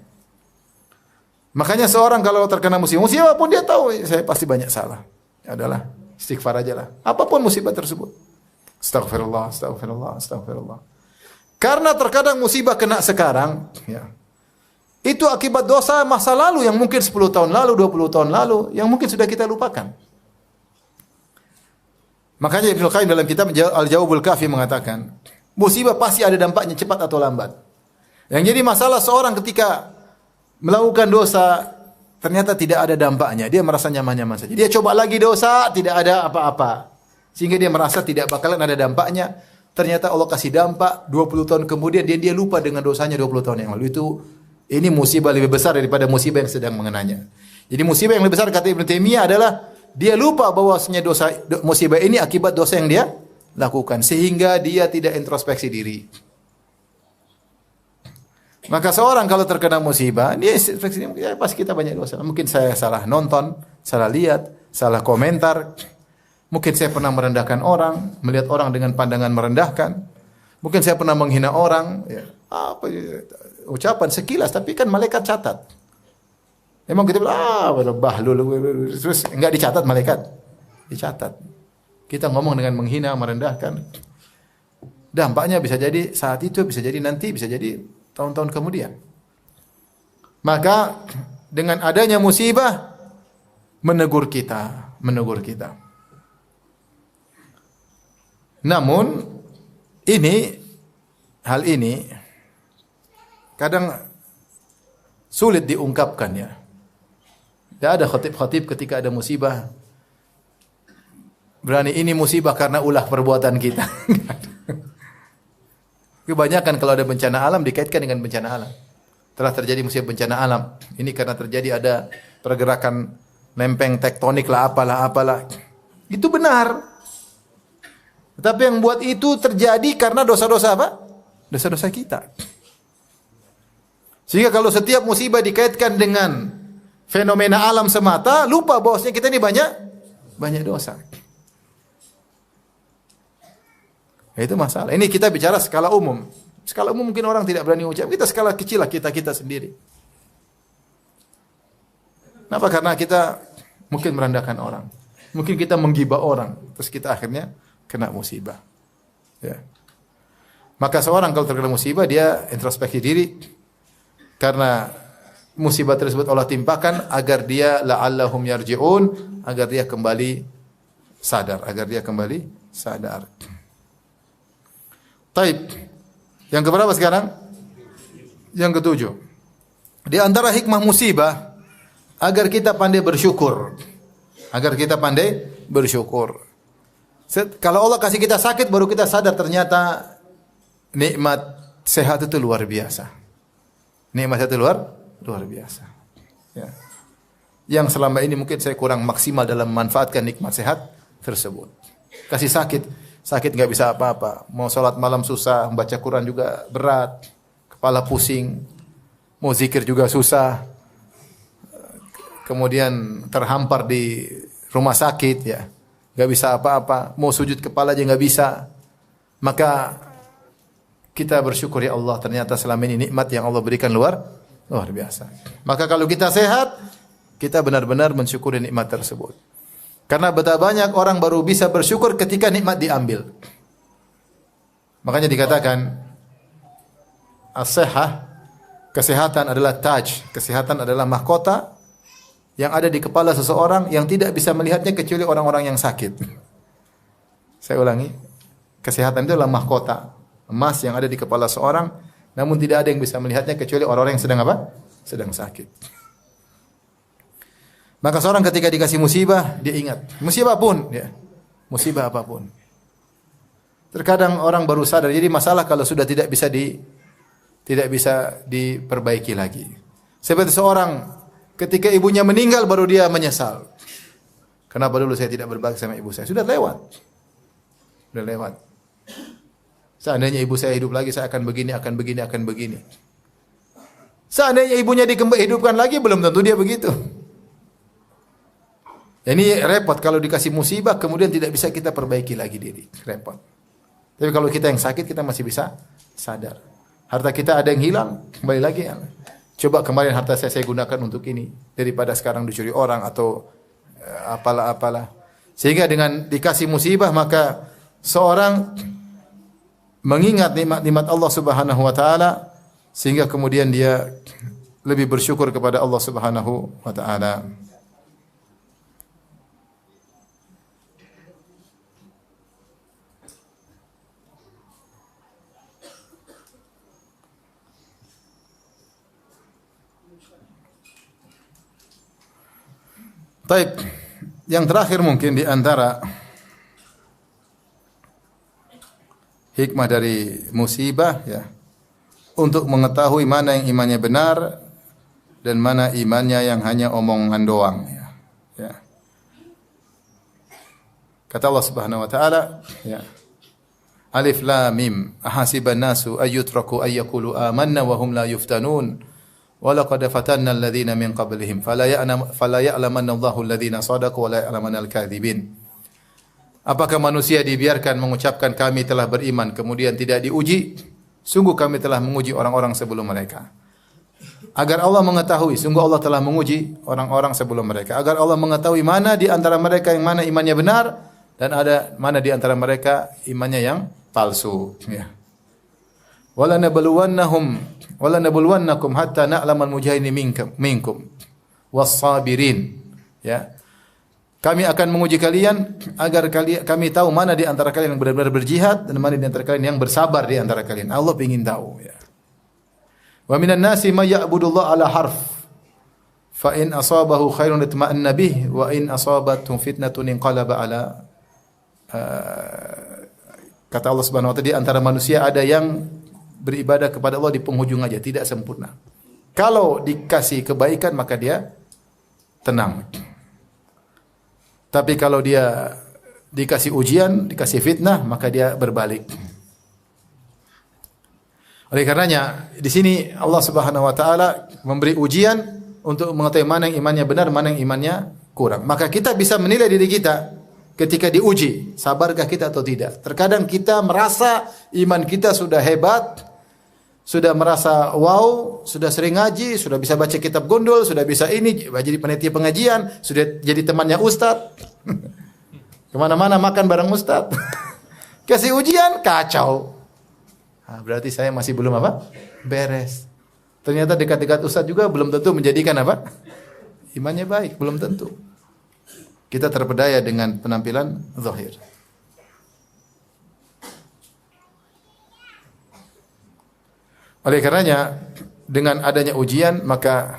Makanya seorang kalau terkena musibah pun dia tahu saya pasti banyak salah. Adalah istighfar aja lah. Apapun musibah tersebut. Astagfirullah, astagfirullah, astagfirullah. Karena terkadang musibah kena sekarang, ya. Itu akibat dosa masa lalu yang mungkin 10 tahun lalu, 20 tahun lalu, yang mungkin sudah kita lupakan. Makanya Ibnu Qayyim dalam kitab Al-Jawabul Kafi mengatakan, musibah pasti ada dampaknya cepat atau lambat. Yang jadi masalah seorang ketika melakukan dosa, ternyata tidak ada dampaknya. Dia merasa nyaman-nyaman saja. Dia coba lagi dosa, tidak ada apa-apa. Sehingga dia merasa tidak bakalan ada dampaknya. Ternyata Allah kasih dampak 20 tahun kemudian dia lupa dengan dosanya 20 tahun yang lalu. Ini musibah lebih besar daripada musibah yang sedang mengenanya. Jadi musibah yang lebih besar kata Ibnu Taimiyah adalah dia lupa bahwasanya musibah ini akibat dosa yang dia lakukan sehingga dia tidak introspeksi diri. Maka seorang kalau terkena musibah, dia introspeksi, ya pasti kita banyak dosa. Mungkin saya salah nonton, salah lihat, salah komentar. Mungkin saya pernah merendahkan orang, melihat orang dengan pandangan merendahkan. Mungkin saya pernah menghina orang, ya, ucapan sekilas, tapi kan malaikat catat. Memang kita bilang, bahlul, terus enggak dicatat malaikat, dicatat. Kita ngomong dengan menghina, merendahkan. Dampaknya bisa jadi saat itu, bisa jadi nanti, bisa jadi tahun-tahun kemudian. Maka dengan adanya musibah, menegur kita. Namun hal ini kadang sulit diungkapkan ya. Tidak ada khatib-khatib ketika ada musibah berani ini musibah karena ulah perbuatan kita. Kebanyakan kalau ada bencana alam dikaitkan dengan bencana alam. Telah terjadi musibah bencana alam. Ini karena terjadi ada pergerakan lempeng tektonik lah apalah. Itu benar. Tetapi yang buat itu terjadi karena dosa-dosa apa? Dosa-dosa kita. Sehingga kalau setiap musibah dikaitkan dengan fenomena alam semata, lupa bahwasanya kita ini banyak dosa. Itu masalah. Ini kita bicara skala umum. Skala umum mungkin orang tidak berani ucap. Kita skala kecil lah, kita sendiri. Kenapa? Karena kita mungkin merendahkan orang. Mungkin kita menggibah orang. Terus kita akhirnya kena musibah. Ya. Maka seorang kalau terkena musibah, dia introspeksi diri. Karena musibah tersebut Allah timpakan agar dia la'allahum yarji'un, agar dia kembali sadar. Taib. Yang keberapa sekarang? Yang ketujuh. Di antara hikmah musibah agar kita pandai bersyukur. Kalau Allah kasih kita sakit baru kita sadar ternyata nikmat sehat itu luar biasa. Nikmat itu luar biasa. Ya. Yang selama ini mungkin saya kurang maksimal dalam memanfaatkan nikmat sehat tersebut. Kasih sakit nggak bisa apa-apa. Mau sholat malam susah, membaca Quran juga berat, kepala pusing, mau zikir juga susah. Kemudian terhampar di rumah sakit, ya, nggak bisa apa-apa. Mau sujud kepala aja nggak bisa. Maka kita bersyukur, ya Allah, ternyata selama ini nikmat yang Allah berikan luar biasa. Maka kalau kita sehat, kita benar-benar mensyukuri nikmat tersebut. Karena betapa banyak orang baru bisa bersyukur ketika nikmat diambil. Makanya dikatakan as-sihah, kesehatan adalah taj, kesehatan adalah mahkota yang ada di kepala seseorang yang tidak bisa melihatnya kecuali orang-orang yang sakit. Saya ulangi, kesehatan itu adalah mahkota, emas yang ada di kepala seorang, namun tidak ada yang bisa melihatnya kecuali orang-orang yang sedang apa? Sedang sakit. Maka seorang ketika dikasih musibah, dia ingat. Musibah apapun. Terkadang orang baru sadar. Jadi masalah kalau sudah tidak bisa diperbaiki lagi. Seperti seorang ketika ibunya meninggal baru dia menyesal. Kenapa dulu saya tidak berbakti sama ibu saya? Sudah lewat. Seandainya ibu saya hidup lagi, saya akan begini. Seandainya ibunya dihidupkan lagi, belum tentu dia begitu. Ini repot kalau dikasih musibah kemudian tidak bisa kita perbaiki lagi diri. Repot. Tapi kalau kita yang sakit kita masih bisa sadar. Harta kita ada yang hilang, kembali lagi. Coba kemarin harta saya gunakan untuk ini daripada sekarang dicuri orang atau apalah. Sehingga dengan dikasih musibah maka seorang mengingat nikmat Allah Subhanahu wa taala sehingga kemudian dia lebih bersyukur kepada Allah Subhanahu wa taala. Baik, yang terakhir mungkin di antara hikmah dari musibah, ya, untuk mengetahui mana yang imannya benar dan mana imannya yang hanya omongan doang, ya. Kata Allah Subhanahu wa taala, ya. Alif lam mim, ahasiban nasu ayyutraku ayyaqulu amanna wa hum la yuftanun. Walaqad fatanna alladhina min qablihim fala ya'lamanna Allahu alladhina shadaqu wa la ya'lamanna al-kadzibin. Apakah manusia dibiarkan mengucapkan kami telah beriman kemudian tidak diuji? Sungguh kami telah menguji orang-orang sebelum mereka. Agar Allah mengetahui, sungguh Allah telah menguji orang-orang sebelum mereka. Agar Allah mengetahui mana di antara mereka yang mana imannya benar dan ada mana di antara mereka imannya yang palsu, ya. Wala nabluwannakum hatta na'lamal mujahidin minkum was-sabirin, ya. Kami akan menguji kalian agar kami tahu mana di antara kalian yang benar-benar berjihad dan mana di antara kalian yang bersabar di antara kalian. Allah ingin tahu, ya. Wa minan nasi may ya'budullah ala harf fa in asabahu khairun itma'anna bih wa in asabathu fitnatun inqalaba ala kata Allah Subhanahu wa taala, di antara manusia ada yang beribadah kepada Allah di penghujung aja, tidak sempurna. Kalau dikasih kebaikan maka dia tenang. Tapi kalau dia dikasih ujian, dikasih fitnah, maka dia berbalik. Oleh karenanya di sini Allah Subhanahu wa taala memberi ujian untuk mengetahui mana yang imannya benar, mana yang imannya kurang. Maka kita bisa menilai diri kita ketika diuji, sabarkah kita atau tidak. Terkadang kita merasa iman kita sudah hebat, sudah merasa wow, sudah sering ngaji, sudah bisa baca kitab gondol, sudah bisa ini, jadi panitia pengajian, sudah jadi temannya ustadz. Kemana-mana makan bareng ustadz. Kasih ujian, kacau. Nah, berarti saya masih belum apa? Beres. Ternyata dekat-dekat ustadz juga belum tentu menjadikan apa? Imannya baik, belum tentu. Kita terpedaya dengan penampilan zahir. Oleh karenanya, dengan adanya ujian, maka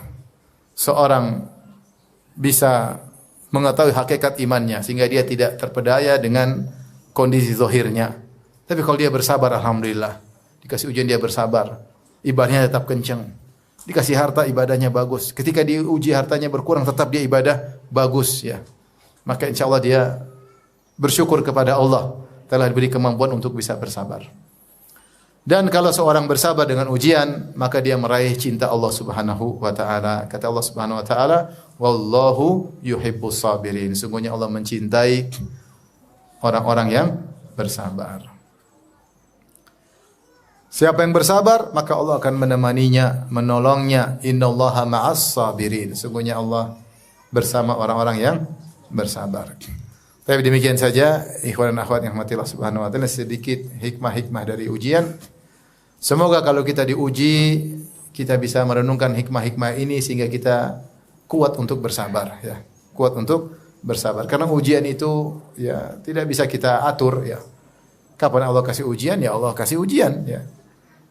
seorang bisa mengetahui hakikat imannya, sehingga dia tidak terpedaya dengan kondisi zahirnya. Tapi kalau dia bersabar, alhamdulillah. Dikasih ujian dia bersabar, ibadahnya tetap kencang. Dikasih harta, ibadahnya bagus. Ketika diuji hartanya berkurang, tetap dia ibadah bagus, ya. Maka insya Allah dia bersyukur kepada Allah telah diberi kemampuan untuk bisa bersabar. Dan kalau seorang bersabar dengan ujian, maka dia meraih cinta Allah Subhanahu wa taala. Kata Allah Subhanahu wa taala, "Wallahu yuhibbus sabirin." Sungguhnya Allah mencintai orang-orang yang bersabar. Siapa yang bersabar, maka Allah akan menemaninya, menolongnya. Innallaha ma'as sabirin. Sungguhnya Allah bersama orang-orang yang bersabar. Tapi demikian saja, ikhwan dan akhwat yang rahmati Allah Subhanahu wa taala, sedikit hikmah-hikmah dari ujian. Semoga kalau kita diuji, kita bisa merenungkan hikmah-hikmah ini sehingga kita kuat untuk bersabar, ya. Kuat untuk bersabar. Karena ujian itu ya tidak bisa kita atur, ya. Kapan Allah kasih ujian, ya Allah kasih ujian, ya.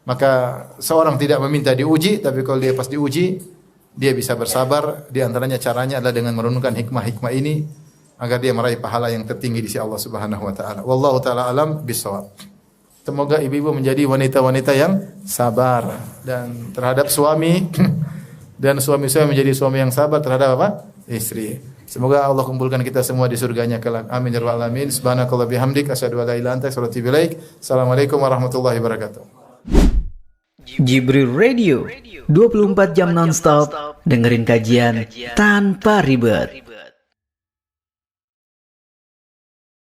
Maka seorang tidak meminta diuji, tapi kalau dia pas diuji, dia bisa bersabar. Di antaranya caranya adalah dengan merenungkan hikmah-hikmah ini agar dia meraih pahala yang tertinggi di sisi Allah Subhanahu wa taala. Wallahu taala alam bisawab. Semoga ibu-ibu menjadi wanita-wanita yang sabar dan terhadap suami dan suami-suami menjadi suami yang sabar terhadap apa? Istri. Semoga Allah kumpulkan kita semua di surganya kelak. Amin ya rabbal alamin. Subhanakallah bihamdik asyhadu an la ilaha illa anta astaghfiruka wa atubu ilaik. Assalamualaikum warahmatullahi wabarakatuh. Jibril Radio 24 jam nonstop dengerin kajian tanpa ribet.